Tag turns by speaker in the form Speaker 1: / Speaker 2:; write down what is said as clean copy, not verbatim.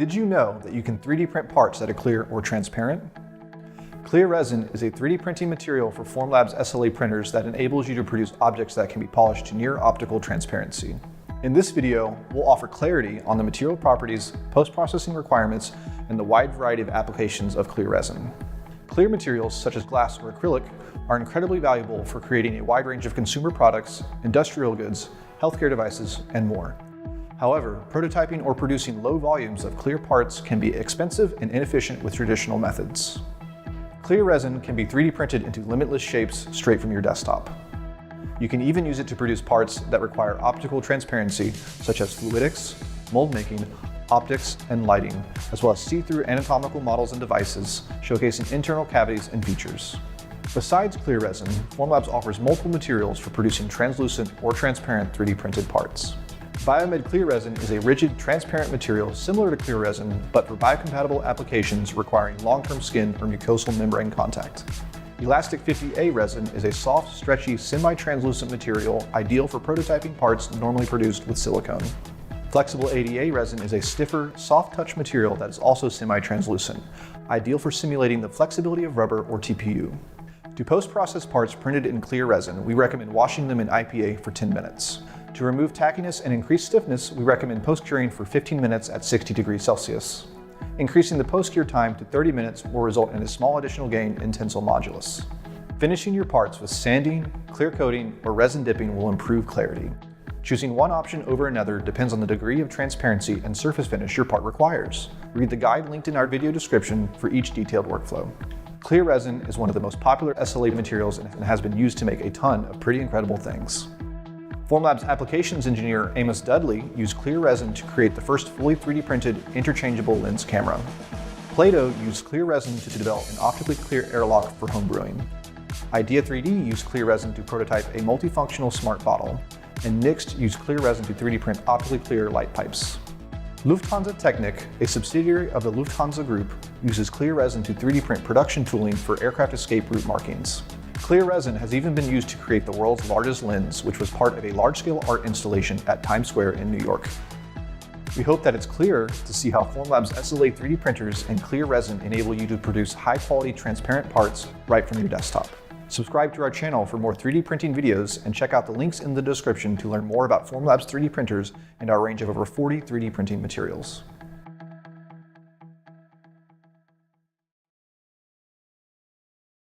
Speaker 1: Did you know that you can 3D print parts that are clear or transparent? Clear resin is a 3D printing material for Formlabs SLA printers that enables you to produce objects that can be polished to near optical transparency. In this video, we'll offer clarity on the material properties, post-processing requirements, and the wide variety of applications of clear resin. Clear materials such as glass or acrylic are incredibly valuable for creating a wide range of consumer products, industrial goods, healthcare devices, and more. However, prototyping or producing low volumes of clear parts can be expensive and inefficient with traditional methods. Clear resin can be 3D printed into limitless shapes straight from your desktop. You can even use it to produce parts that require optical transparency, such as fluidics, mold making, optics, and lighting, as well as see-through anatomical models and devices, showcasing internal cavities and features. Besides clear resin, Formlabs offers multiple materials for producing translucent or transparent 3D printed parts. Biomed Clear Resin is a rigid, transparent material similar to clear resin, but for biocompatible applications requiring long-term skin or mucosal membrane contact. Elastic 50A resin is a soft, stretchy, semi-translucent material ideal for prototyping parts normally produced with silicone. Flexible 80A resin is a stiffer, soft-touch material that is also semi-translucent, ideal for simulating the flexibility of rubber or TPU. To post-process parts printed in clear resin, we recommend washing them in IPA for 10 minutes. To remove tackiness and increase stiffness, we recommend post-curing for 15 minutes at 60 degrees Celsius. Increasing the post-cure time to 30 minutes will result in a small additional gain in tensile modulus. Finishing your parts with sanding, clear coating, or resin dipping will improve clarity. Choosing one option over another depends on the degree of transparency and surface finish your part requires. Read the guide linked in our video description for each detailed workflow. Clear resin is one of the most popular SLA materials and has been used to make a ton of pretty incredible things. Formlabs applications engineer Amos Dudley used clear resin to create the first fully 3D printed interchangeable lens camera. Play-Doh used clear resin to develop an optically clear airlock for home brewing. Idea 3D used clear resin to prototype a multifunctional smart bottle. And Nixt used clear resin to 3D print optically clear light pipes. Lufthansa Technik, a subsidiary of the Lufthansa Group, uses clear resin to 3D print production tooling for aircraft escape route markings. Clear resin has even been used to create the world's largest lens, which was part of a large-scale art installation at Times Square in New York. We hope that it's clear to see how Formlabs SLA 3D printers and clear resin enable you to produce high-quality, transparent parts right from your desktop. Subscribe to our channel for more 3D printing videos and check out the links in the description to learn more about Formlabs 3D printers and our range of over 40 3D printing materials.